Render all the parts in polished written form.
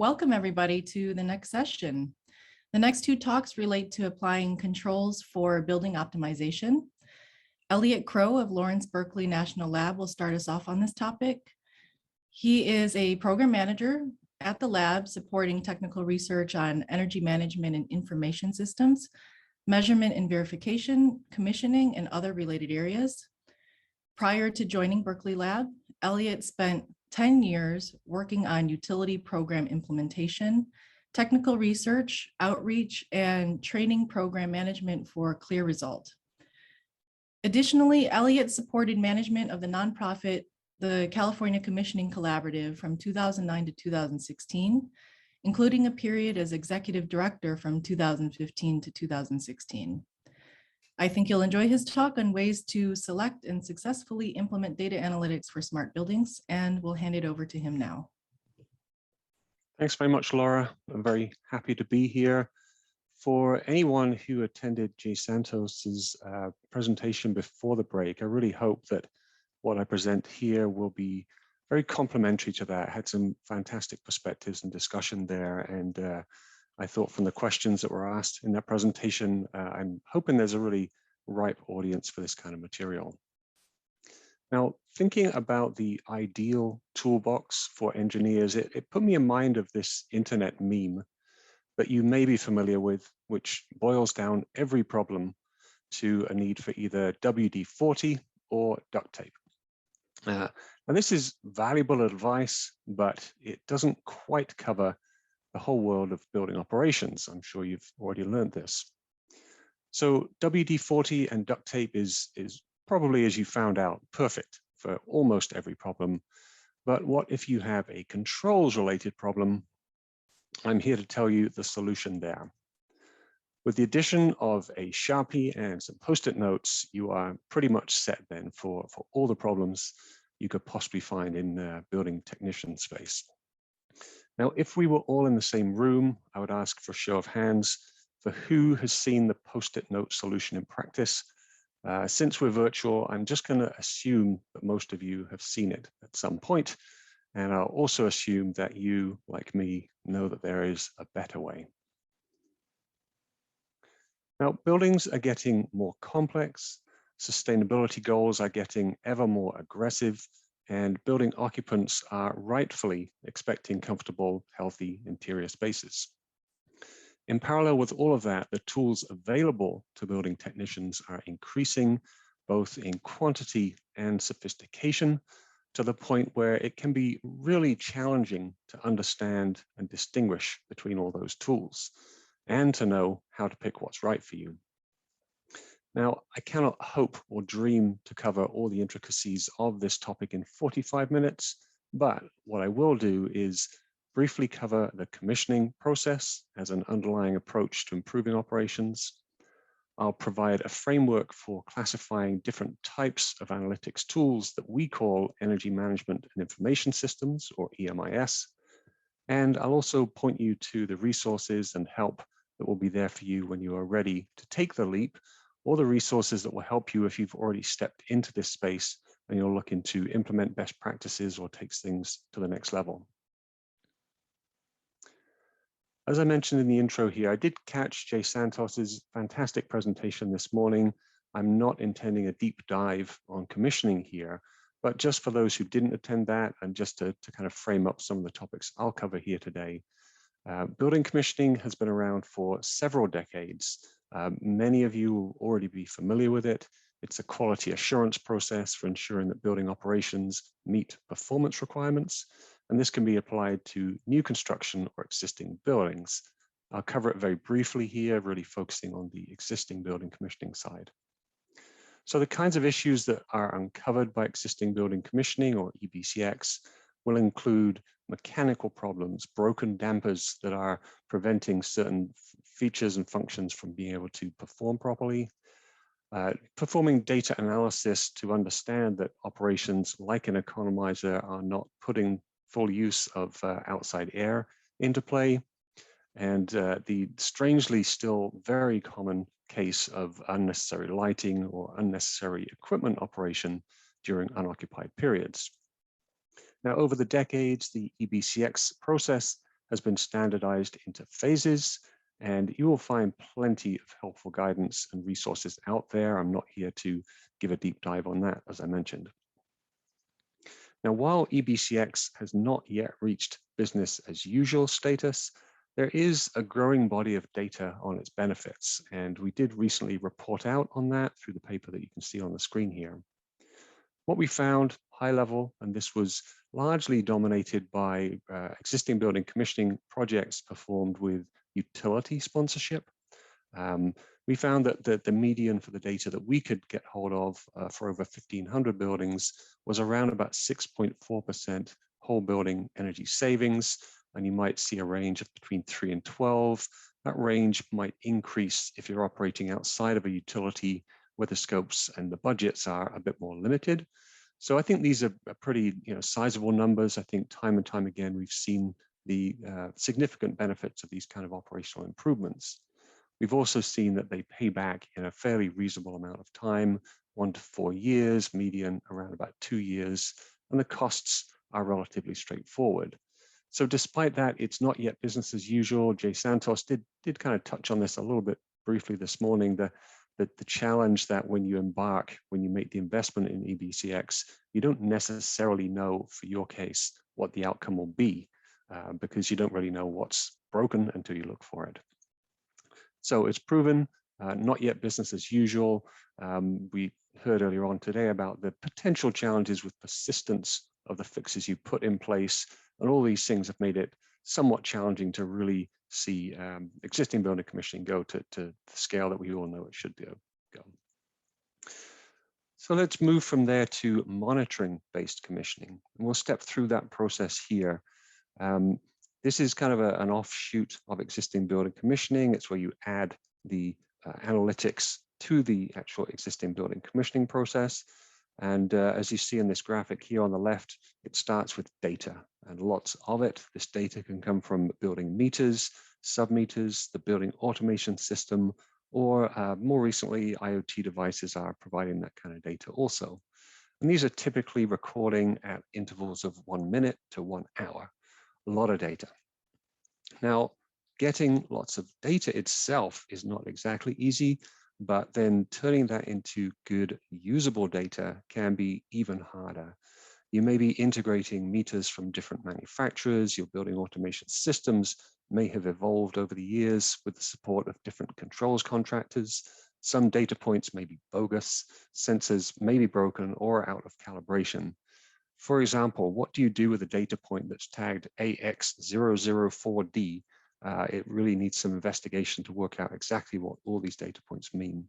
Welcome everybody to the next session. The next two talks relate to applying controls for building optimization. Eliot Crowe of Lawrence Berkeley National Lab will start us off on this topic. He is a program manager at the lab supporting technical research on energy management and information systems, measurement and verification, commissioning, and other related areas. Prior to joining Berkeley Lab, Eliot spent 10 years working on utility program implementation, technical research, outreach, and training program management for Clear Result. Additionally, Eliot supported management of the nonprofit, the California Commissioning Collaborative from 2009 to 2016, including a period as executive director from 2015 to 2016. I think you'll enjoy his talk on ways to select and successfully implement data analytics for smart buildings, and we'll hand it over to him now. Thanks very much, Laura. I'm very happy to be here. For anyone who attended Jay Santos's presentation before the break, I really hope that what I present here will be very complementary to that. I had some fantastic perspectives and discussion there, and I thought from the questions that were asked in that presentation, I'm hoping there's a really ripe audience for this kind of material. Now, thinking about the ideal toolbox for engineers, it put me in mind of this internet meme that you may be familiar with, which boils down every problem to a need for either WD-40 or duct tape. And this is valuable advice, but it doesn't quite cover the whole world of building operations. I'm sure you've already learned this. So WD-40 and duct tape is probably, as you found out, perfect for almost every problem. But what if you have a controls related problem? I'm here to tell you the solution there. With the addition of a Sharpie and some Post-it notes, you are pretty much set then for all the problems you could possibly find in building technician space. Now, if we were all in the same room, I would ask for a show of hands for who has seen the Post-it note solution in practice. Since we're virtual, I'm just going to assume that most of you have seen it at some point, and I'll also assume that you, like me, know that there is a better way. Now, buildings are getting more complex, sustainability goals are getting ever more aggressive, and building occupants are rightfully expecting comfortable, healthy interior spaces. In parallel with all of that, the tools available to building technicians are increasing both in quantity and sophistication, to the point where it can be really challenging to understand and distinguish between all those tools and to know how to pick what's right for you. Now, I cannot hope or dream to cover all the intricacies of this topic in 45 minutes, but what I will do is briefly cover the commissioning process as an underlying approach to improving operations. I'll provide a framework for classifying different types of analytics tools that we call energy management and information systems, or EMIS. And I'll also point you to the resources and help that will be there for you when you are ready to take the leap, or the resources that will help you if you've already stepped into this space and you're looking to implement best practices or take things to the next level. As I mentioned in the intro here, I did catch Jay Santos's fantastic presentation this morning. I'm not intending a deep dive on commissioning here, but just for those who didn't attend that and just to kind of frame up some of the topics I'll cover here today. Building commissioning has been around for several decades. Many of you will already be familiar with it. It's a quality assurance process for ensuring that building operations meet performance requirements, and this can be applied to new construction or existing buildings. I'll cover it very briefly here, really focusing on the existing building commissioning side. So the kinds of issues that are uncovered by existing building commissioning, or EBCX, will include mechanical problems, broken dampers that are preventing certain features and functions from being able to perform properly, performing data analysis to understand that operations like an economizer are not putting full use of outside air into play, and the strangely still very common case of unnecessary lighting or unnecessary equipment operation during unoccupied periods. Now, over the decades, the EBCX process has been standardized into phases, and you will find plenty of helpful guidance and resources out there. I'm not here to give a deep dive on that, as I mentioned. Now, while EBCX has not yet reached business as usual status, there is a growing body of data on its benefits, and we did recently report out on that through the paper that you can see on the screen here. What we found, high level, and this was largely dominated by existing building commissioning projects performed with utility sponsorship. We found that the median for the data that we could get hold of for over 1,500 buildings was around about 6.4% whole building energy savings, and you might see a range of between 3 and 12. That range might increase if you're operating outside of a utility where the scopes and the budgets are a bit more limited. So I think these are pretty sizable numbers. I think time and time again, we've seen the significant benefits of these kind of operational improvements. We've also seen that they pay back in a fairly reasonable amount of time, 1 to 4 years, median around about 2 years, and the costs are relatively straightforward. So despite that, it's not yet business as usual. Jay Santos did kind of touch on this a little bit briefly this morning, the challenge that when you make the investment in EBCX, you don't necessarily know for your case what the outcome will be because you don't really know what's broken until you look for it. So it's proven, not yet business as usual. We heard earlier on today about the potential challenges with persistence of the fixes you put in place, and all these things have made it somewhat challenging to really see existing building commissioning go to the scale that we all know it should go. So let's move from there to monitoring-based commissioning. And we'll step through that process here. This is kind of an offshoot of existing building commissioning. It's where you add the analytics to the actual existing building commissioning process. And as you see in this graphic here on the left, it starts with data and lots of it. This data can come from building meters, sub-meters, the building automation system, or more recently, IoT devices are providing that kind of data also. And these are typically recording at intervals of 1 minute to 1 hour. A lot of data. Now, getting lots of data itself is not exactly easy, but then turning that into good usable data can be even harder. You may be integrating meters from different manufacturers. Your building automation systems may have evolved over the years with the support of different controls contractors. Some data points may be bogus, sensors may be broken or out of calibration. For example, what do you do with a data point that's tagged AX004D? It really needs some investigation to work out exactly what all these data points mean.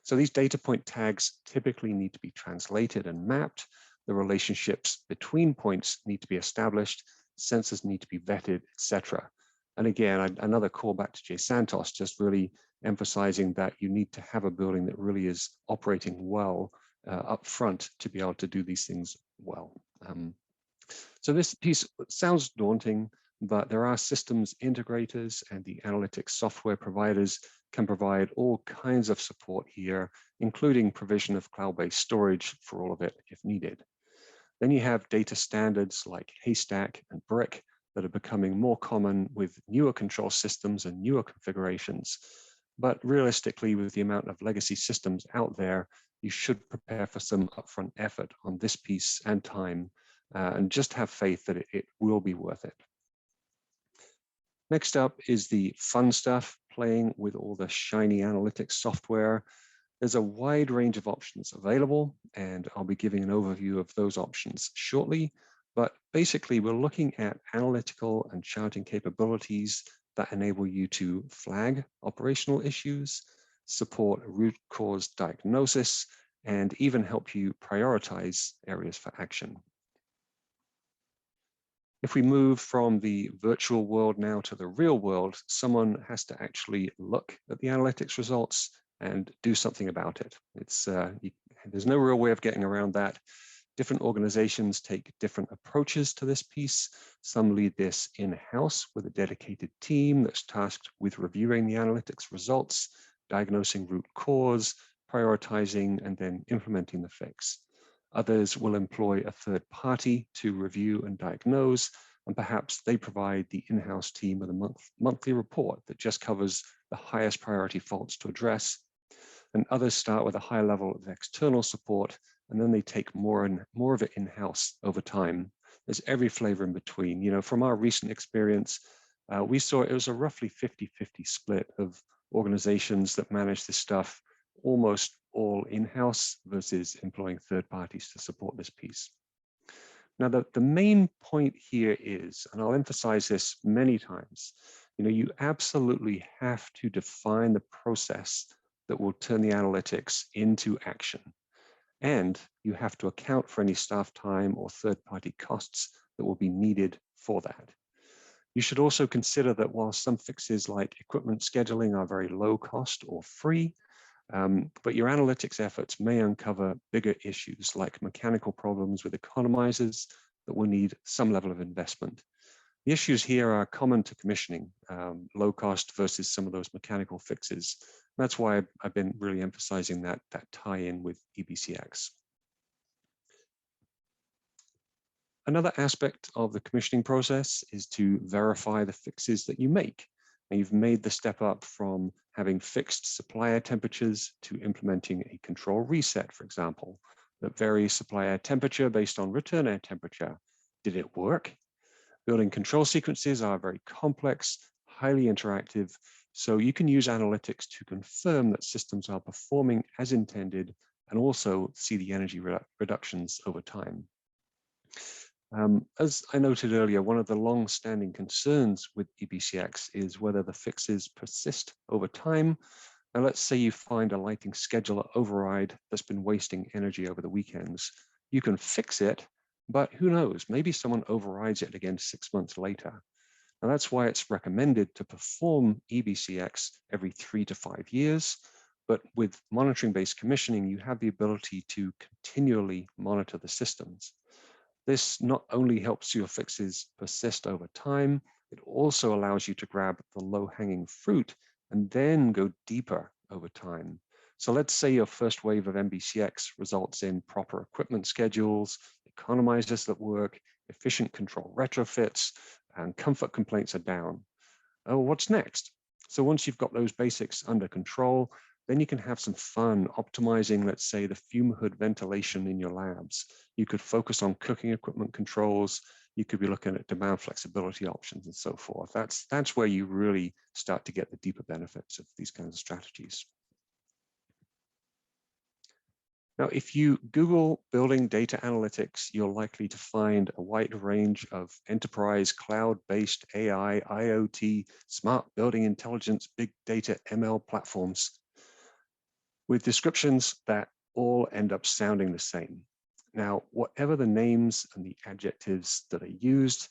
So these data point tags typically need to be translated and mapped. The relationships between points need to be established, sensors need to be vetted, etc. And again, another call back to Jay Santos, just really emphasizing that you need to have a building that really is operating well up front to be able to do these things well. So this piece sounds daunting, but there are systems integrators and the analytics software providers can provide all kinds of support here, including provision of cloud-based storage for all of it if needed. Then you have data standards like Haystack and Brick that are becoming more common with newer control systems and newer configurations. But realistically, with the amount of legacy systems out there, you should prepare for some upfront effort on this piece and time, and just have faith that it will be worth it. Next up is the fun stuff, playing with all the shiny analytics software. There's a wide range of options available, and I'll be giving an overview of those options shortly. But basically, we're looking at analytical and charting capabilities that enable you to flag operational issues, support root cause diagnosis, and even help you prioritize areas for action. If we move from the virtual world now to the real world, someone has to actually look at the analytics results and do something about it. There's no real way of getting around that. Different organizations take different approaches to this piece. Some lead this in-house with a dedicated team that's tasked with reviewing the analytics results, diagnosing root cause, prioritizing, and then implementing the fix. Others will employ a third party to review and diagnose, and perhaps they provide the in-house team with a monthly report that just covers the highest priority faults to address. And others start with a high level of external support, and then they take more and more of it in-house over time. There's every flavor in between. You know, from our recent experience, we saw it was a roughly 50-50 split of organizations that manage this stuff almost all in-house versus employing third parties to support this piece. Now, the main point here is, and I'll emphasize this many times, you know, you absolutely have to define the process that will turn the analytics into action. And you have to account for any staff time or third-party costs that will be needed for that. You should also consider that while some fixes like equipment scheduling are very low cost or free, but your analytics efforts may uncover bigger issues like mechanical problems with economizers that will need some level of investment. The issues here are common to commissioning, low cost versus some of those mechanical fixes. That's why I've been really emphasizing that tie-in with EBCX. Another aspect of the commissioning process is to verify the fixes that you make. And you've made the step up from having fixed supplier temperatures to implementing a control reset, for example, that varies supplier temperature based on return air temperature. Did it work? Building control sequences are very complex, highly interactive, so you can use analytics to confirm that systems are performing as intended and also see the energy reductions over time. As I noted earlier, one of the long-standing concerns with EBCX is whether the fixes persist over time. Now, let's say you find a lighting scheduler override that's been wasting energy over the weekends. You can fix it, but who knows, maybe someone overrides it again 6 months later. And that's why it's recommended to perform EBCX every 3 to 5 years. But with monitoring-based commissioning, you have the ability to continually monitor the systems. This not only helps your fixes persist over time, it also allows you to grab the low-hanging fruit and then go deeper over time. So let's say your first wave of MBCX results in proper equipment schedules, economizers that work, efficient control retrofits, and comfort complaints are down. Oh, what's next? So once you've got those basics under control, then you can have some fun optimizing, let's say, the fume hood ventilation in your labs. You could focus on cooking equipment controls. You could be looking at demand flexibility options and so forth. That's where you really start to get the deeper benefits of these kinds of strategies. Now, if you Google building data analytics, you're likely to find a wide range of enterprise cloud-based AI, IoT, smart building intelligence, big data, ML platforms with descriptions that all end up sounding the same. Now, whatever the names and the adjectives that are used,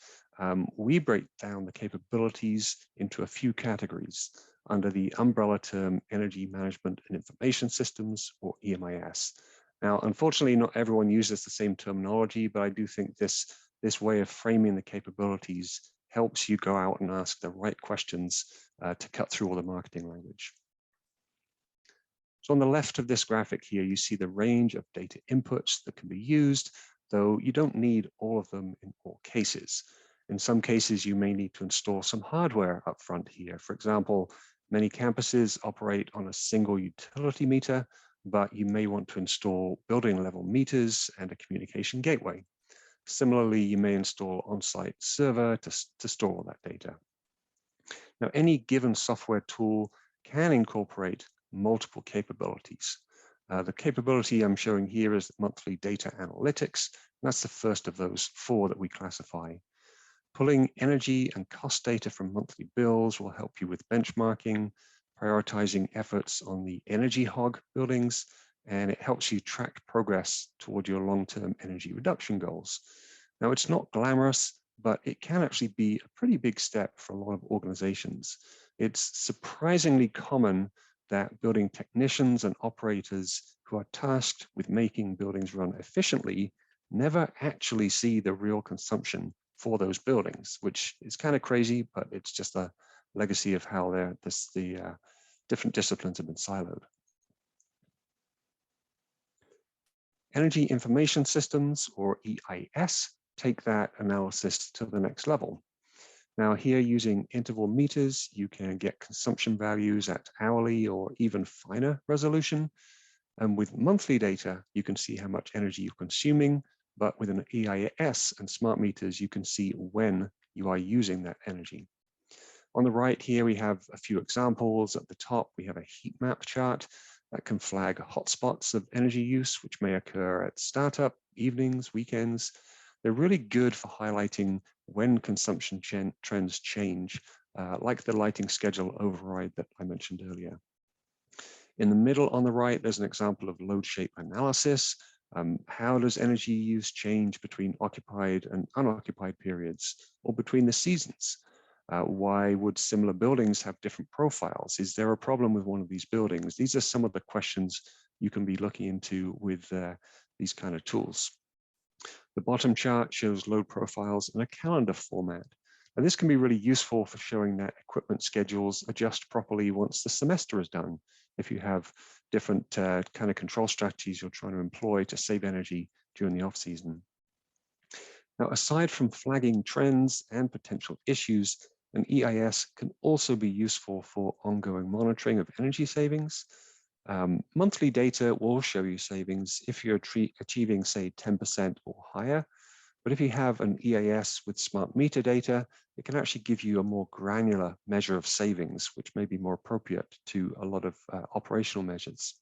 we break down the capabilities into a few categories under the umbrella term Energy Management and Information Systems, or EMIS. Now, unfortunately, not everyone uses the same terminology, but I do think this way of framing the capabilities helps you go out and ask the right questions to cut through all the marketing language. So on the left of this graphic here, you see the range of data inputs that can be used, though you don't need all of them in all cases. In some cases, you may need to install some hardware up front here. For example, many campuses operate on a single utility meter, but you may want to install building level meters and a communication gateway. Similarly, you may install on-site server to store all that data. Now, any given software tool can incorporate multiple capabilities. The capability I'm showing here is monthly data analytics. That's the first of those 4 that we classify. Pulling energy and cost data from monthly bills will help you with benchmarking, prioritizing efforts on the energy hog buildings, and it helps you track progress toward your long-term energy reduction goals. Now, it's not glamorous, but it can actually be a pretty big step for a lot of organizations. It's surprisingly common that building technicians and operators who are tasked with making buildings run efficiently never actually see the real consumption for those buildings, which is kind of crazy, but it's just a legacy of how the different disciplines have been siloed. Energy Information Systems, or EIS, take that analysis to the next level. Now here, using interval meters, you can get consumption values at hourly or even finer resolution. And with monthly data, you can see how much energy you're consuming, but with an EIS and smart meters, you can see when you are using that energy. On the right here, we have a few examples. At the top, we have a heat map chart that can flag hotspots of energy use, which may occur at startup, evenings, weekends. They're really good for highlighting when consumption trends change, like the lighting schedule override that I mentioned earlier. In the middle on the right, there's an example of load shape analysis. How does energy use change between occupied and unoccupied periods, or between the seasons? Why would similar buildings have different profiles? Is there a problem with one of these buildings? These are some of the questions you can be looking into with these kind of tools. The bottom chart shows load profiles in a calendar format. And this can be really useful for showing that equipment schedules adjust properly once the semester is done, if you have different kind of control strategies you're trying to employ to save energy during the off-season. Now, aside from flagging trends and potential issues, an EIS can also be useful for ongoing monitoring of energy savings. Monthly data will show you savings if you're achieving, say, 10% or higher. But if you have an EIS with smart meter data, it can actually give you a more granular measure of savings, which may be more appropriate to a lot of operational measures.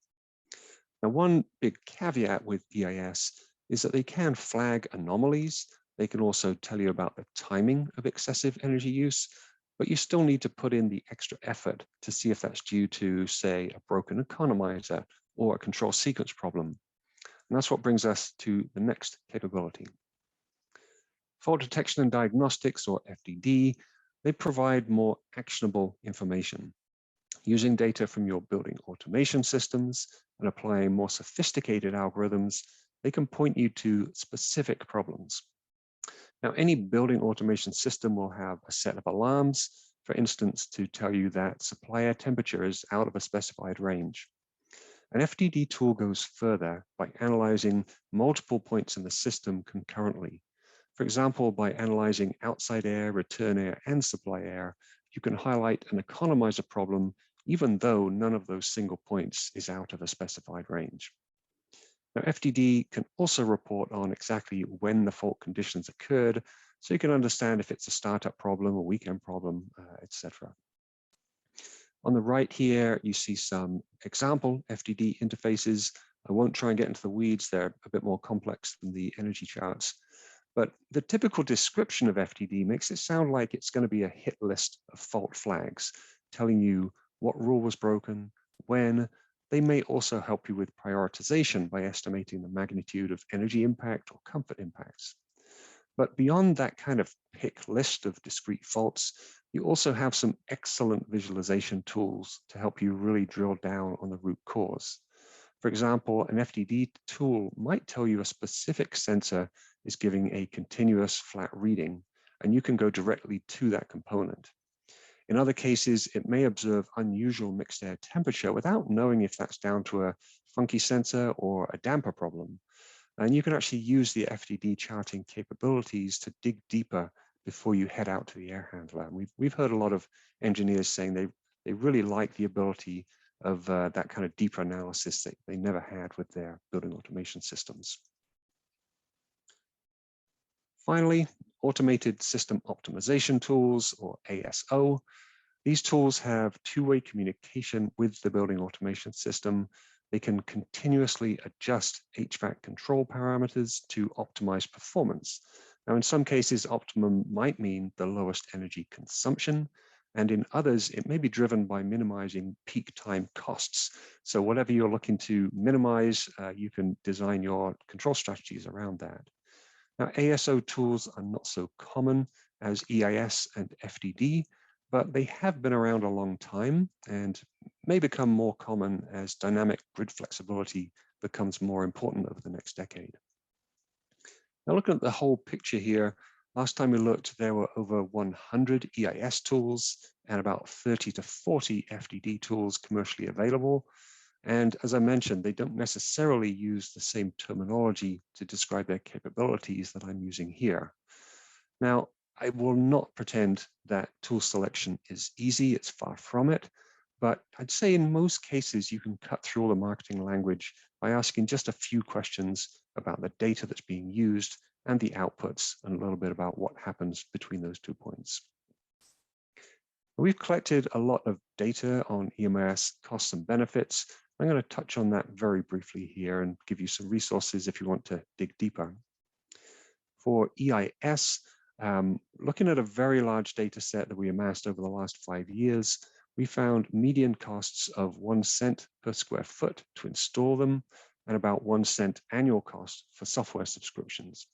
Now, one big caveat with EIS is that they can flag anomalies. They can also tell you about the timing of excessive energy use, but you still need to put in the extra effort to see if that's due to, say, a broken economizer or a control sequence problem. And that's what brings us to the next capability. Fault detection and diagnostics, or FDD, they provide more actionable information. Using data from your building automation systems and applying more sophisticated algorithms, they can point you to specific problems. Now, any building automation system will have a set of alarms, for instance, to tell you that supply air temperature is out of a specified range. An FDD tool goes further by analyzing multiple points in the system concurrently. For example, by analyzing outside air, return air, and supply air, you can highlight an economizer problem, even though none of those single points is out of a specified range. Now, FDD can also report on exactly when the fault conditions occurred, so you can understand if it's a startup problem, a weekend problem, etc. On the right here, you see some example FDD interfaces. I won't try and get into the weeds. They're a bit more complex than the energy charts. But the typical description of FDD makes it sound like it's going to be a hit list of fault flags, telling you what rule was broken, when. They may also help you with prioritization by estimating the magnitude of energy impact or comfort impacts. But beyond that kind of pick list of discrete faults, you also have some excellent visualization tools to help you really drill down on the root cause. For example, an FDD tool might tell you a specific sensor is giving a continuous flat reading, and you can go directly to that component. In other cases, it may observe unusual mixed air temperature without knowing if that's down to a funky sensor or a damper problem. And you can actually use the FDD charting capabilities to dig deeper before you head out to the air handler. And we've heard a lot of engineers saying they really like the ability of that kind of deeper analysis that they never had with their building automation systems. Finally, automated system optimization tools, or ASO. These tools have two-way communication with the building automation system. They can continuously adjust HVAC control parameters to optimize performance. Now, in some cases, optimum might mean the lowest energy consumption, and in others, it may be driven by minimizing peak time costs. So whatever you're looking to minimize, you can design your control strategies around that. Now, ASO tools are not so common as EIS and FDD, but they have been around a long time and may become more common as dynamic grid flexibility becomes more important over the next decade. Now, looking at the whole picture here, last time we looked, there were over 100 EIS tools and about 30 to 40 FDD tools commercially available. And as I mentioned, they don't necessarily use the same terminology to describe their capabilities that I'm using here. Now, I will not pretend that tool selection is easy, it's far from it, but I'd say in most cases you can cut through all the marketing language by asking just a few questions about the data that's being used and the outputs, and a little bit about what happens between those 2 points. We've collected a lot of data on EMIS costs and benefits. I'm going to touch on that very briefly here and give you some resources if you want to dig deeper. For EIS, looking at a very large data set that we amassed over the last 5 years, we found median costs of 1 cent per square foot to install them and about 1 cent annual cost for software subscriptions.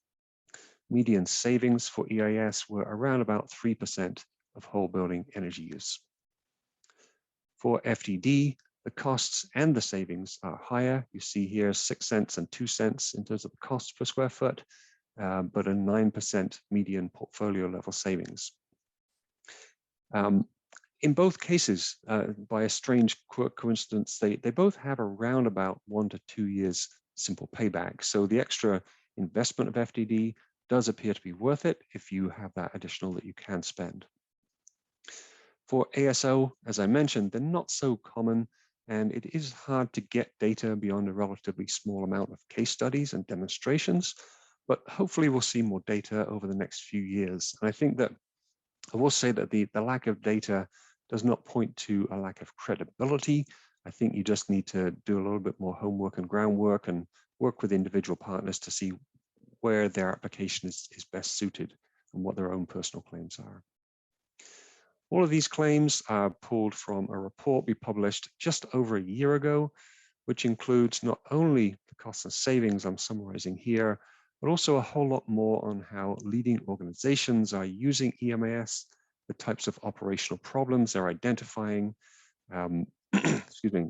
Median savings for EIS were around about 3% of whole building energy use. For FDD, the costs and the savings are higher. You see here 6 cents and 2 cents in terms of the cost per square foot, but a 9% median portfolio level savings. In both cases, by a strange coincidence, they both have around about 1 to 2 years simple payback. So the extra investment of FDD does appear to be worth it if you have that additional that you can spend. For ASO, as I mentioned, they're not so common, and it is hard to get data beyond a relatively small amount of case studies and demonstrations, but hopefully we'll see more data over the next few years. And I think that I will say that the lack of data does not point to a lack of credibility. I think you just need to do a little bit more homework and groundwork and work with individual partners to see where their application is best suited and what their own personal claims are. All of these claims are pulled from a report we published just over a year ago, which includes not only the costs and savings I'm summarizing here, but also a whole lot more on how leading organizations are using EMIS, the types of operational problems they're identifying, excuse me,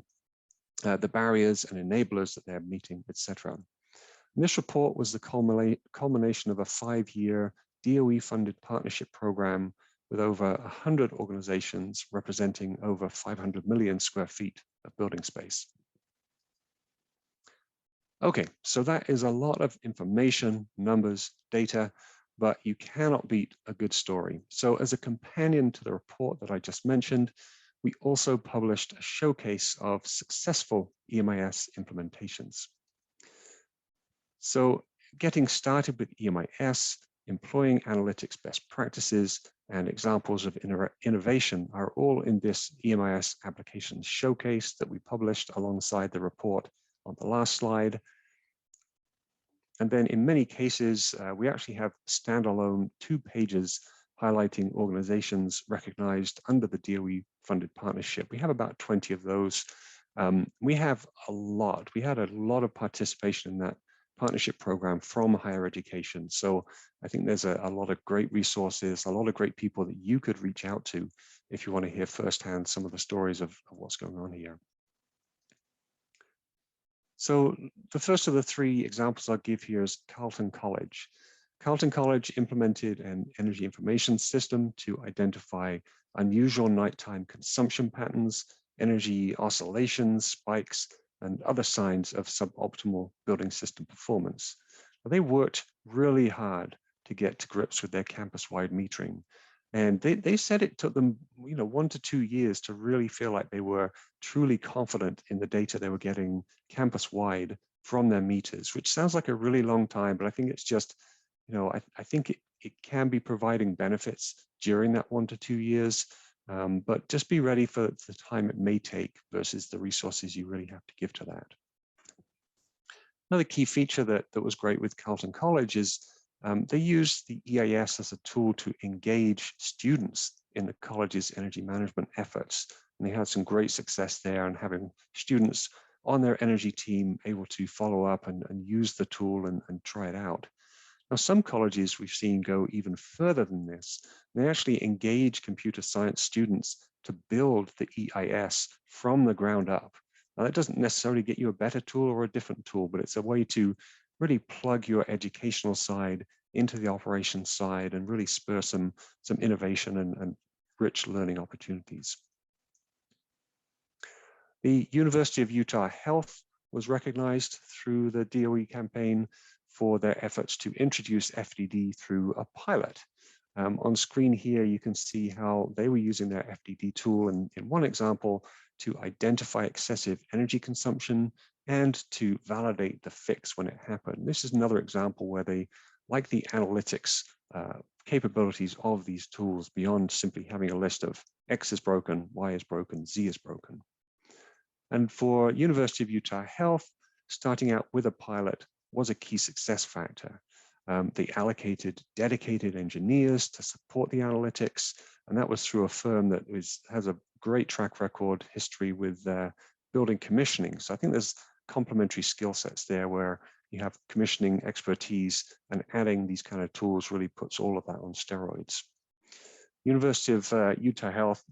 the barriers and enablers that they're meeting, etc. This report was the culmination of a 5-year DOE-funded partnership program with over 100 organizations representing over 500 million square feet of building space. Okay, so that is a lot of information, numbers, data, but you cannot beat a good story. So as a companion to the report that I just mentioned, we also published a showcase of successful EMIS implementations. So getting started with EMIS, employing analytics best practices, and examples of innovation are all in this EMIS application showcase that we published alongside the report on the last slide. And then in many cases, we actually have standalone 2 pages highlighting organizations recognized under the DOE-funded partnership. We have about 20 of those. We have a lot. We had a lot of participation in that partnership program from higher education. So I think there's a lot of great resources, a lot of great people that you could reach out to if you want to hear firsthand some of the stories of what's going on here. So the first of the 3 examples I'll give here is Carleton College. Carleton College implemented an energy information system to identify unusual nighttime consumption patterns, energy oscillations, spikes, and other signs of suboptimal building system performance. They worked really hard to get to grips with their campus-wide metering. And they said it took them 1 to 2 years to really feel like they were truly confident in the data they were getting campus-wide from their meters, which sounds like a really long time, but I think it's just, I think it can be providing benefits during that 1 to 2 years. But just be ready for the time it may take versus the resources you really have to give to that. Another key feature that was great with Carleton College is they used the EIS as a tool to engage students in the college's energy management efforts. And they had some great success there and having students on their energy team able to follow up and use the tool and try it out. Now, some colleges we've seen go even further than this. They actually engage computer science students to build the EIS from the ground up. Now, that doesn't necessarily get you a better tool or a different tool, but it's a way to really plug your educational side into the operations side and really spur some innovation and rich learning opportunities. The University of Utah Health was recognized through the DOE campaign for their efforts to introduce FDD through a pilot. On screen here, you can see how they were using their FDD tool in one example to identify excessive energy consumption and to validate the fix when it happened. This is another example where they like the analytics capabilities of these tools beyond simply having a list of X is broken, Y is broken, Z is broken. And for University of Utah Health, starting out with a pilot was a key success factor. They allocated dedicated engineers to support the analytics, and that was through a firm that has a great track record history with building commissioning. So I think there's complementary skill sets there where you have commissioning expertise, and adding these kind of tools really puts all of that on steroids. University of Utah Health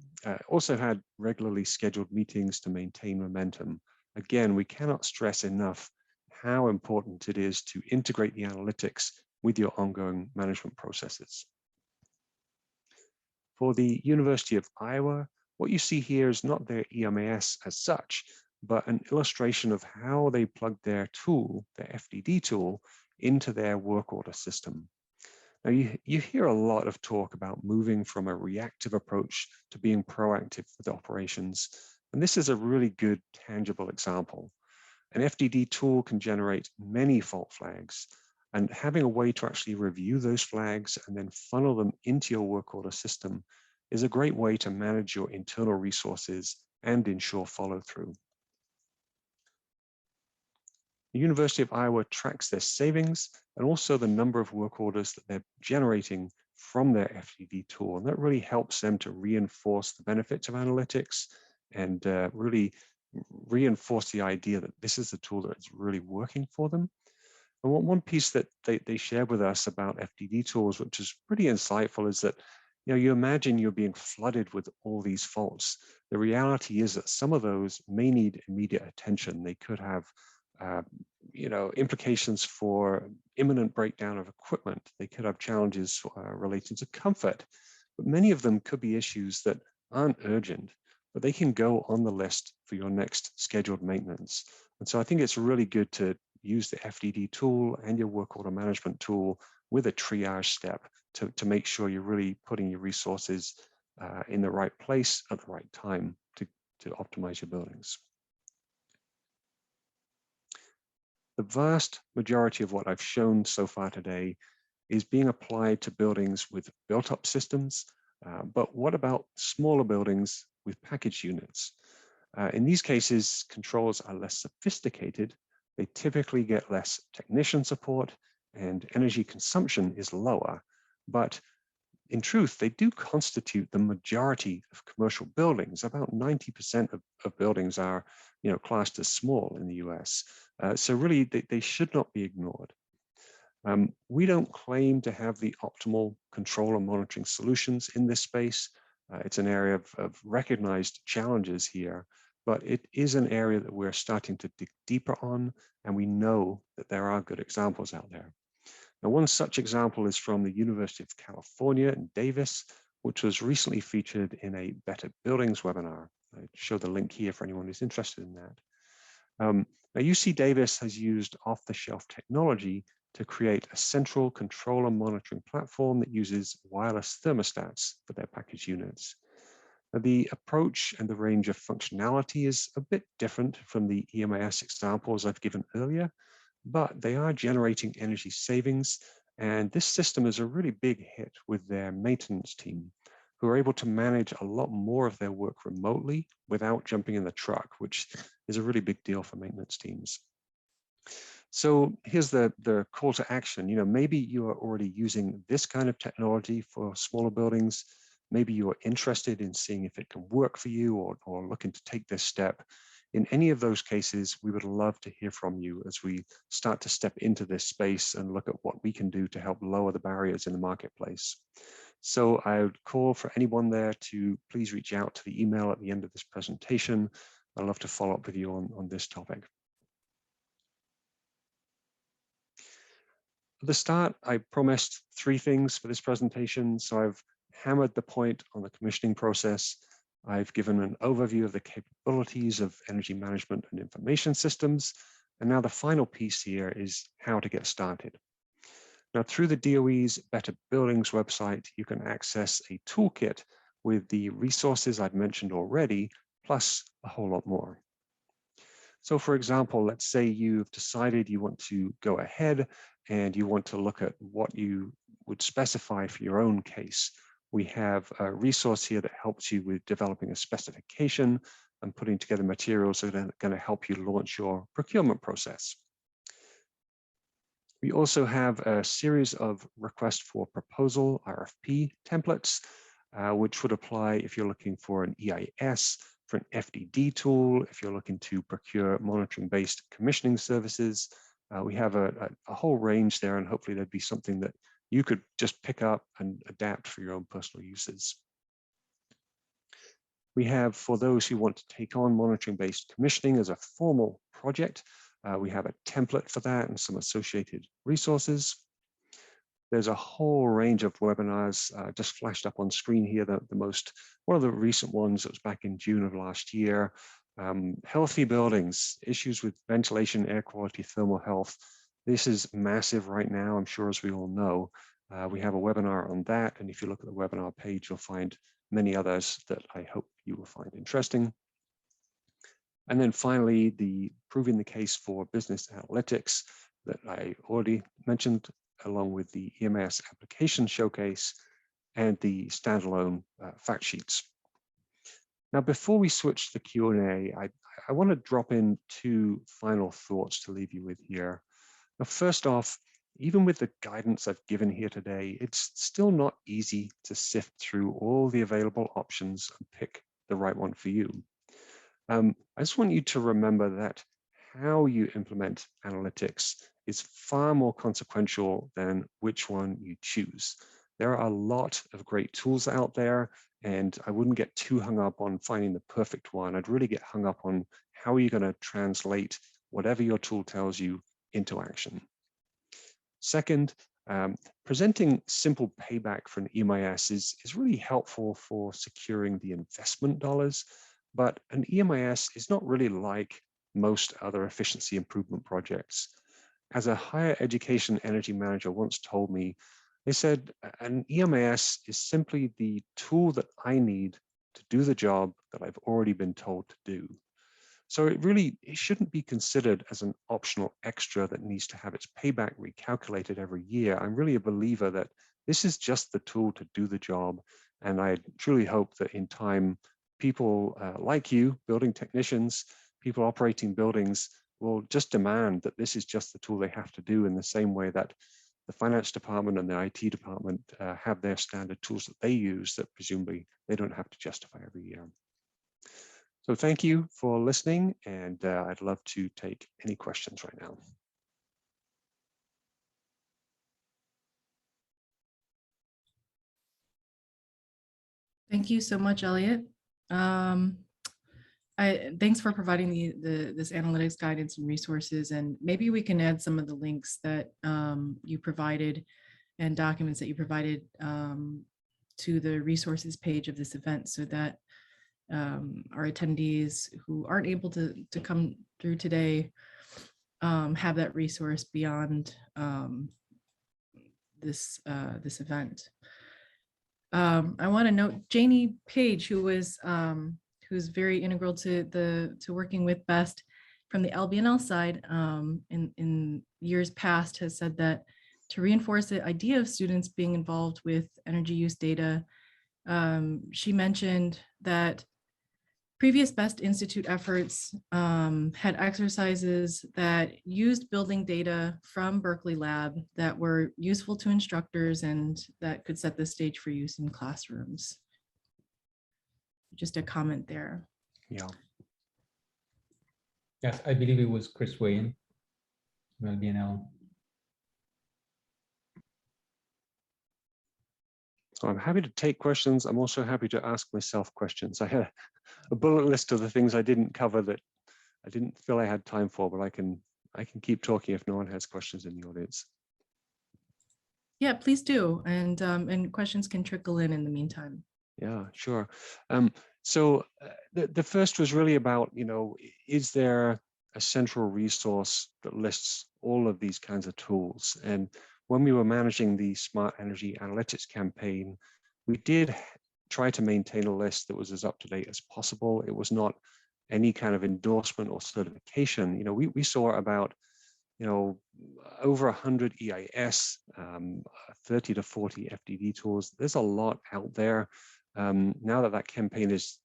also had regularly scheduled meetings to maintain momentum. Again, we cannot stress enough how important it is to integrate the analytics with your ongoing management processes. For the University of Iowa, what you see here is not their EMIS as such, but an illustration of how they plugged their tool, their FDD tool, into their work order system. Now, you hear a lot of talk about moving from a reactive approach to being proactive with operations, and this is a really good, tangible example. An FDD tool can generate many fault flags, and having a way to actually review those flags and then funnel them into your work order system is a great way to manage your internal resources and ensure follow-through. The University of Iowa tracks their savings and also the number of work orders that they're generating from their FDD tool, and that really helps them to reinforce the benefits of analytics and really reinforce the idea that this is the tool that is really working for them. And one piece that they shared with us about FDD tools, which is pretty insightful, is that you imagine you're being flooded with all these faults. The reality is that some of those may need immediate attention. They could have implications for imminent breakdown of equipment. They could have challenges relating to comfort, but many of them could be issues that aren't urgent, but they can go on the list for your next scheduled maintenance. And so I think it's really good to use the FDD tool and your work order management tool with a triage step to make sure you're really putting your resources in the right place at the right time to optimize your buildings. The vast majority of what I've shown so far today is being applied to buildings with built-up systems, but what about smaller buildings with package units? In these cases, controls are less sophisticated. They typically get less technician support and energy consumption is lower, but in truth, they do constitute the majority of commercial buildings. About 90% of buildings are classed as small in the US. So really, they should not be ignored. We don't claim to have the optimal control and monitoring solutions in this space. It's an area of recognized challenges here, but it is an area that we're starting to dig deeper on, and we know that there are good examples out there. Now, one such example is from the University of California in Davis, which was recently featured in a Better Buildings webinar. I show the link here for anyone who's interested in that. Now, UC Davis has used off-the-shelf technology to create a central control and monitoring platform that uses wireless thermostats for their package units. Now, the approach and the range of functionality is a bit different from the EMIS examples I've given earlier, but they are generating energy savings, and this system is a really big hit with their maintenance team, who are able to manage a lot more of their work remotely without jumping in the truck, which is a really big deal for maintenance teams. So here's the call to action. Maybe you are already using this kind of technology for smaller buildings. Maybe you are interested in seeing if it can work for you or looking to take this step. In any of those cases, we would love to hear from you as we start to step into this space and look at what we can do to help lower the barriers in the marketplace. So I would call for anyone there to please reach out to the email at the end of this presentation. I'd love to follow up with you on this topic. At the start, I promised 3 things for this presentation. So I've hammered the point on the commissioning process. I've given an overview of the capabilities of energy management and information systems. And now the final piece here is how to get started. Now, through the DOE's Better Buildings website, you can access a toolkit with the resources I've mentioned already, plus a whole lot more. So for example, let's say you've decided you want to go ahead and you want to look at what you would specify for your own case. We have a resource here that helps you with developing a specification and putting together materials that are going to help you launch your procurement process. We also have a series of requests for proposal, RFP templates, which would apply if you're looking for an EIS, for an FDD tool, if you're looking to procure monitoring-based commissioning services. We have a whole range there, and hopefully there'd be something that you could just pick up and adapt for your own personal uses. We have, for those who want to take on monitoring-based commissioning as a formal project, we have a template for that and some associated resources. There's a whole range of webinars just flashed up on screen here. One of the recent ones that was back in June of last year, healthy buildings, issues with ventilation, air quality, thermal health. This is massive right now, I'm sure, as we all know. We have a webinar on that, and if you look at the webinar page, you'll find many others that I hope you will find interesting. And then finally, the proving the case for business analytics that I already mentioned, along with the EMIS application showcase and the standalone fact sheets. Now, before we switch to the Q&A, I want to drop in two final thoughts to leave you with here. Now, first off, even with the guidance I've given here today, it's still not easy to sift through all the available options and pick the right one for you. I just want you to remember that how you implement analytics is far more consequential than which one you choose. There are a lot of great tools out there, and I wouldn't get too hung up on finding the perfect one. I'd really get hung up on how are you going to translate whatever your tool tells you into action. Second, presenting simple payback for an EMIS is really helpful for securing the investment dollars, but an EMIS is not really like most other efficiency improvement projects. As a higher education energy manager once told me, they said, an EMIS is simply the tool that I need to do the job that I've already been told to do. So it shouldn't be considered as an optional extra that needs to have its payback recalculated every year. I'm really a believer that this is just the tool to do the job. And I truly hope that in time, people like you, building technicians, people operating buildings, will just demand that this is just the tool they have to do, in the same way that the finance department and the IT department have their standard tools that they use that presumably they don't have to justify every year. So thank you for listening, and I'd love to take any questions right now. Thank you so much, Eliot. Thanks for providing this analytics guidance and resources, and maybe we can add some of the links that you provided and documents that you provided to the resources page of this event, so that our attendees who aren't able to come through today have that resource beyond this event. I want to note Janie Page, who's very integral to working with BEST from the LBNL side in years past, has said that to reinforce the idea of students being involved with energy use data, she mentioned that previous BEST Institute efforts had exercises that used building data from Berkeley Lab that were useful to instructors and that could set the stage for use in classrooms. Just a comment there. Yeah. Yes, I believe it was Chris Wayne from LBNL. So I'm happy to take questions. I'm also happy to ask myself questions. I had a bullet list of the things I didn't cover that I didn't feel I had time for, but I can keep talking if no one has questions in the audience. Yeah, please do, and questions can trickle in the meantime. Yeah, sure. So the first was really about, is there a central resource that lists all of these kinds of tools? And when we were managing the Smart Energy Analytics campaign, we did try to maintain a list that was as up to date as possible. It was not any kind of endorsement or certification. We saw about, over 100 EIS, 30 to 40 FDD tools. There's a lot out there. Now that that campaign is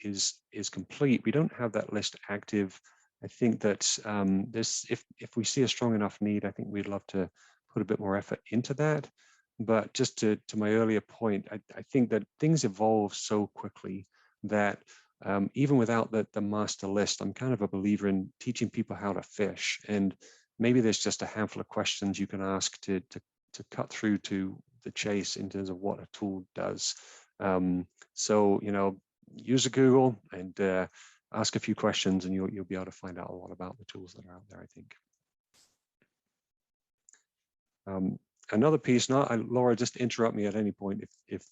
complete, we don't have that list active. I think that if we see a strong enough need, I think we'd love to put a bit more effort into that. But just to my earlier point, I think that things evolve so quickly that even without the master list, I'm kind of a believer in teaching people how to fish. And maybe there's just a handful of questions you can ask to cut through to the chase in terms of what a tool does. So, use a Google and ask a few questions, and you'll be able to find out a lot about the tools that are out there, I think. Another piece, Laura, just interrupt me at any point if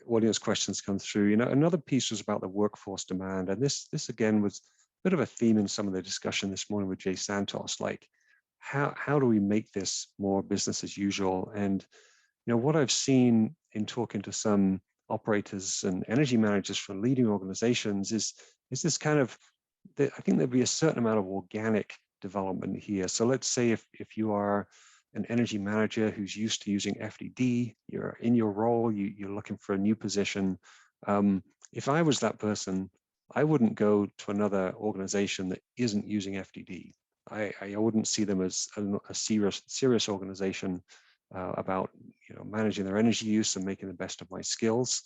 audience questions come through. Another piece was about the workforce demand, and this again was a bit of a theme in some of the discussion this morning with Jay Santos. Like, how do we make this more business as usual? And what I've seen in talking to some operators and energy managers from leading organizations is this kind of, I think there'd be a certain amount of organic development here. So let's say if you are an energy manager who's used to using FDD, you're in your role, you're looking for a new position. If I was that person, I wouldn't go to another organization that isn't using FDD. I wouldn't see them as a serious organization about managing their energy use and making the best of my skills.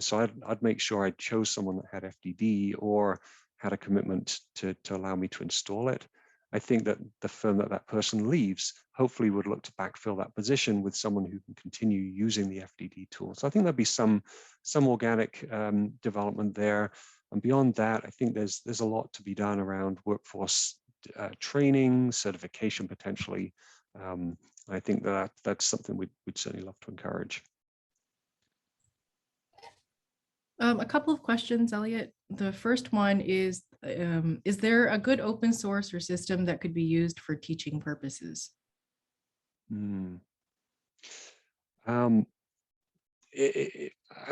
So I'd make sure I chose someone that had FDD or had a commitment to allow me to install it. I think that the firm that person leaves hopefully would look to backfill that position with someone who can continue using the FDD tool. So I think there'd be some organic development there. And beyond that, I think there's a lot to be done around workforce training, certification potentially. I think that's something we'd certainly love to encourage. A couple of questions, Eliot. The first one is there a good open source or system that could be used for teaching purposes? I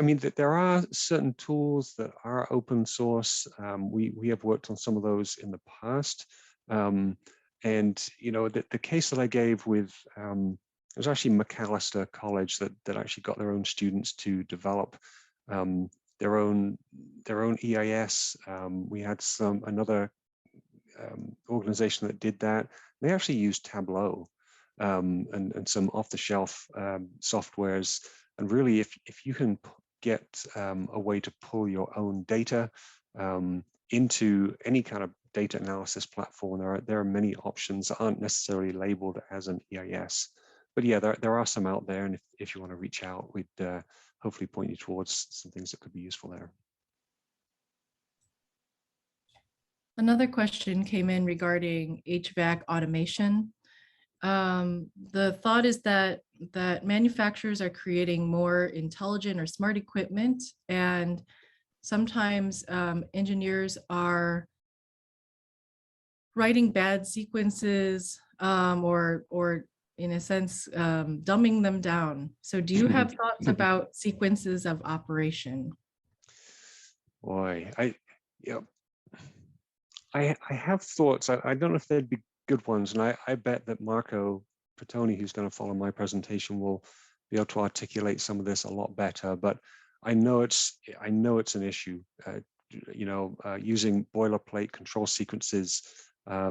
mean, there are certain tools that are open source. We have worked on some of those in the past. And, the case that I gave with, it was actually Macalester College that actually got their own students to develop their own EIS. We had another organization that did that. They actually used Tableau and some off-the-shelf softwares. And really, if you can get a way to pull your own data into any kind of data analysis platform, there are many options that aren't necessarily labeled as an EIS. But yeah, there are some out there, and if you want to reach out, we'd hopefully point you towards some things that could be useful there. Another question came in regarding HVAC automation. The thought is that manufacturers are creating more intelligent or smart equipment, and sometimes engineers are writing bad sequences or in a sense dumbing them down. So do you have thoughts about sequences of operation? Boy, I have thoughts. I don't know if they'd be good ones, and I bet that Marco Pettoni, who's going to follow my presentation, will be able to articulate some of this a lot better. But I know it's an issue. Using boilerplate control sequences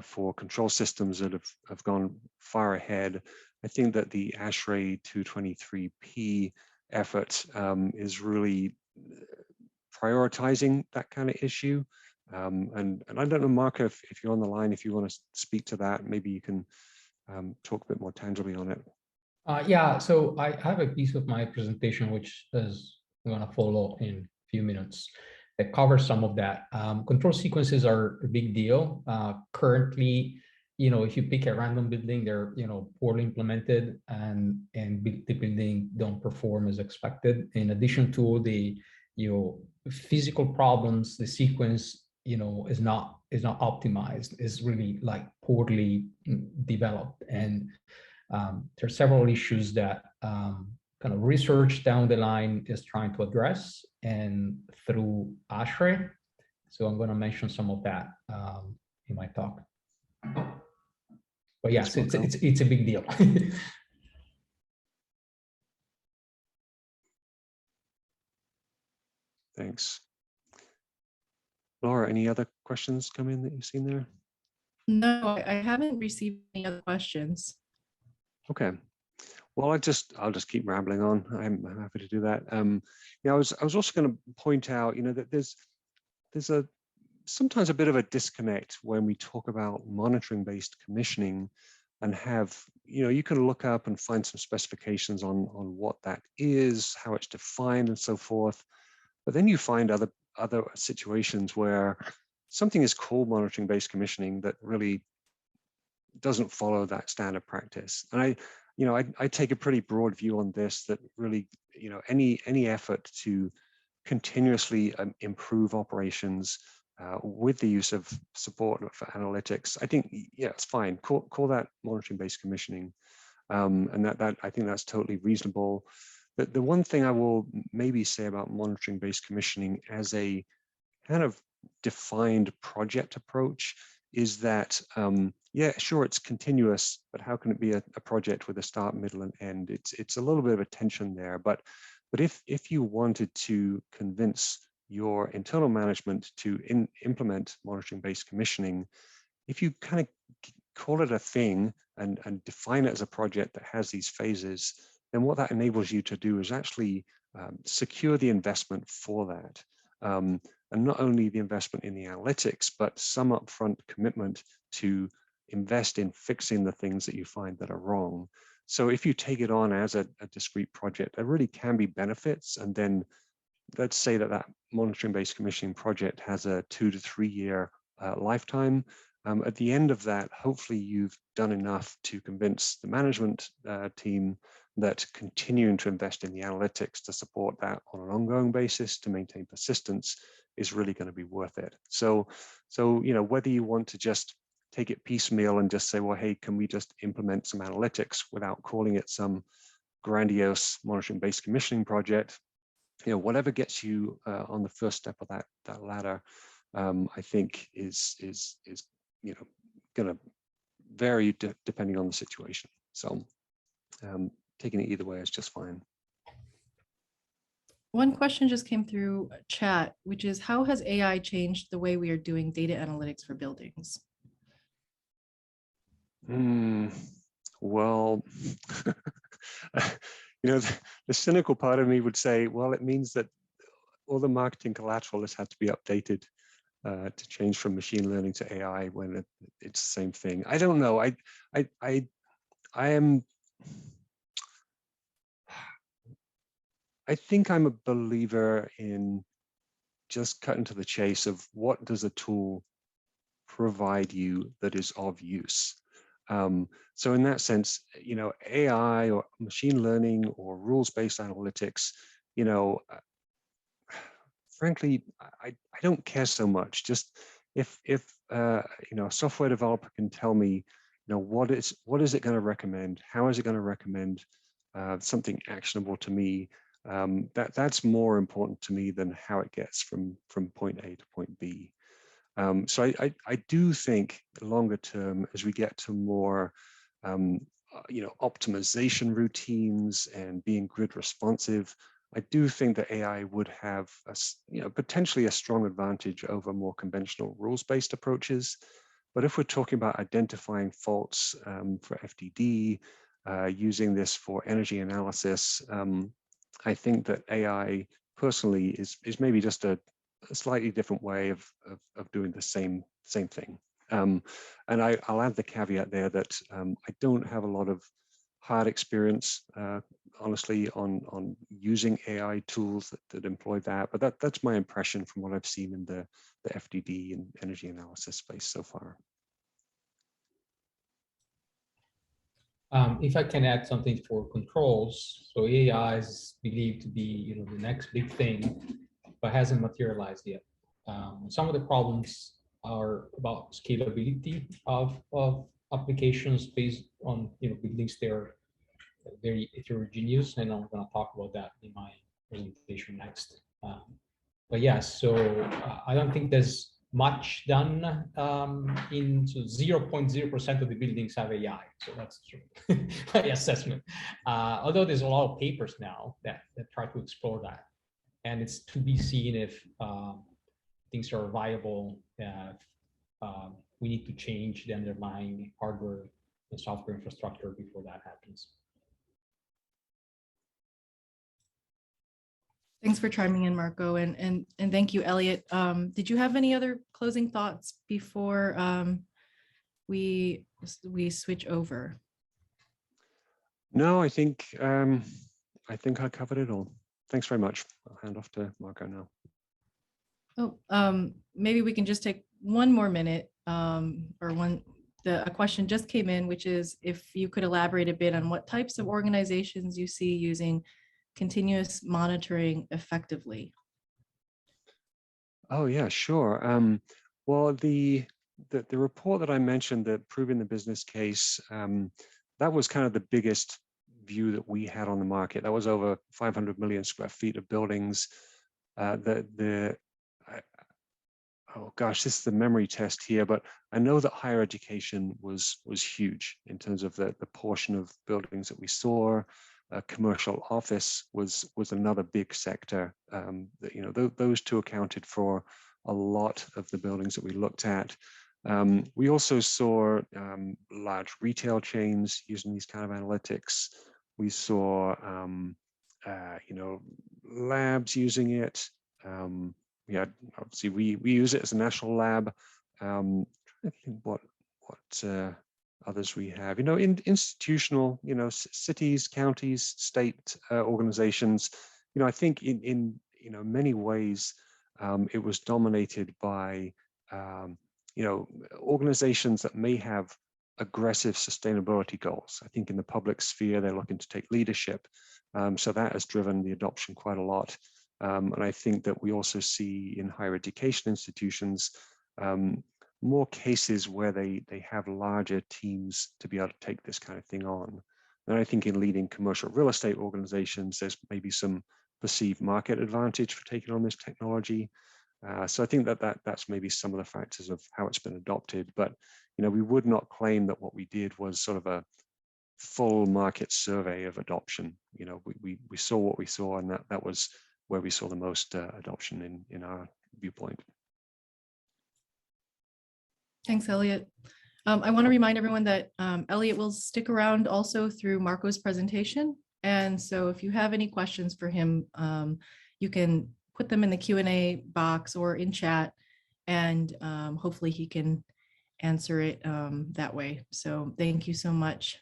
for control systems that have gone far ahead. I think that the ASHRAE 223P effort is really prioritizing that kind of issue. And I don't know, Marco, if you're on the line, if you want to speak to that, maybe you can talk a bit more tangibly on it. Yeah, so I have a piece of my presentation which is going to follow in a few minutes that covers some of that. Control sequences are a big deal. Currently, if you pick a random building, they're poorly implemented and the building don't perform as expected. In addition to the physical problems, the sequence, is not optimized, is really like poorly developed. And there are several issues that kind of research down the line is trying to address, and through ASHRAE. So I'm going to mention some of that in my talk. But yes, it's a big deal. Thanks. Laura, any other questions come in that you've seen there? No, I haven't received any other questions. Okay. Well, I'll just keep rambling on. I'm happy to do that. Yeah, I was also going to point out, that there's sometimes a bit of a disconnect when we talk about monitoring-based commissioning, and have, you can look up and find some specifications on what that is, how it's defined, and so forth. But then you find other situations where something is called monitoring-based commissioning that really doesn't follow that standard practice. And I take a pretty broad view on this, that really, any effort to continuously improve operations with the use of support for analytics, I think, yeah, it's fine. Call that monitoring-based commissioning, and that I think that's totally reasonable. But the one thing I will maybe say about monitoring-based commissioning as a kind of defined project approach is that, yeah, sure, it's continuous, but how can it be a project with a start, middle, and end? It's a little bit of a tension there. But if you wanted to convince your internal management to implement monitoring-based commissioning, if you kind of call it a thing and define it as a project that has these phases, then what that enables you to do is actually secure the investment for that. And not only the investment in the analytics, but some upfront commitment to invest in fixing the things that you find that are wrong. So if you take it on as a discrete project, there really can be benefits. And then let's say that monitoring-based commissioning project has a 2 to 3 year lifetime. At the end of that, hopefully you've done enough to convince the management team that continuing to invest in the analytics to support that on an ongoing basis to maintain persistence is really going to be worth it. So whether you want to just take it piecemeal and just say, well, hey, can we just implement some analytics without calling it some grandiose monitoring-based commissioning project, whatever gets you on the first step of that ladder, I think is going to vary depending on the situation. So taking it either way is just fine. One question just came through chat, which is, how has AI changed the way we are doing data analytics for buildings? Well, the cynical part of me would say, well, it means that all the marketing collateral has had to be updated to change from machine learning to AI when it's the same thing. I don't know. I think I'm a believer in just cutting to the chase of what does a tool provide you that is of use. So in that sense, AI or machine learning or rules-based analytics, frankly, I don't care so much. Just if a software developer can tell me, what is it going to recommend? How is it going to recommend something actionable to me? That's more important to me than how it gets from point A to point B. So I do think longer term, as we get to more optimization routines and being grid responsive, I do think that AI would have potentially a strong advantage over more conventional rules-based approaches. But if we're talking about identifying faults for FDD, using this for energy analysis, I think that AI personally is maybe just a slightly different way of doing the same thing. And I'll add the caveat there that I don't have a lot of hard experience, honestly, on using AI tools that employ that, but that's my impression from what I've seen in the FDD and energy analysis space so far. If I can add something for controls, so AI is believed to be the next big thing, but hasn't materialized yet. Some of the problems are about scalability of applications based on buildings that are very heterogeneous, and I'm going to talk about that in my presentation next. But yes, so I don't think there's much done so 0.0% of the buildings have AI. So that's true. My assessment. Although there's a lot of papers now that try to explore that. And it's to be seen if things are viable, we need to change the underlying hardware and software infrastructure before that happens. Thanks for chiming in, Marco, and thank you, Eliot. Did you have any other closing thoughts before we switch over? No, I think I covered it all. Thanks very much. I'll hand off to Marco now. Oh, maybe we can just take one more minute, a question just came in, which is if you could elaborate a bit on what types of organizations you see using continuous monitoring effectively. Oh yeah, sure. Well, the report that I mentioned, that proving the business case, that was kind of the biggest view that we had on the market. That was over 500 million square feet of buildings. Oh gosh, this is the memory test here, but I know that higher education was huge in terms of the portion of buildings that we saw. Commercial office was another big sector. That those two accounted for a lot of the buildings that we looked at. We also saw large retail chains using these kind of analytics. We saw labs using it. Yeah, obviously we use it as a national lab. Trying to think what others we have. In institutional, cities, counties, state organizations. I think in many ways it was dominated by organizations that may have aggressive sustainability goals. I think in the public sphere they're looking to take leadership, so that has driven the adoption quite a lot. And I think that we also see in higher education institutions more cases where they have larger teams to be able to take this kind of thing on. And I think in leading commercial real estate organizations, there's maybe some perceived market advantage for taking on this technology. So I think that's maybe some of the factors of how it's been adopted. But we would not claim that what we did was sort of a full market survey of adoption. We saw what we saw, and that was where we saw the most adoption in our viewpoint. Thanks, Eliot. I want to remind everyone that Eliot will stick around also through Marco's presentation. And so if you have any questions for him, you can put them in the Q&A box or in chat, and hopefully he can answer it that way. So thank you so much.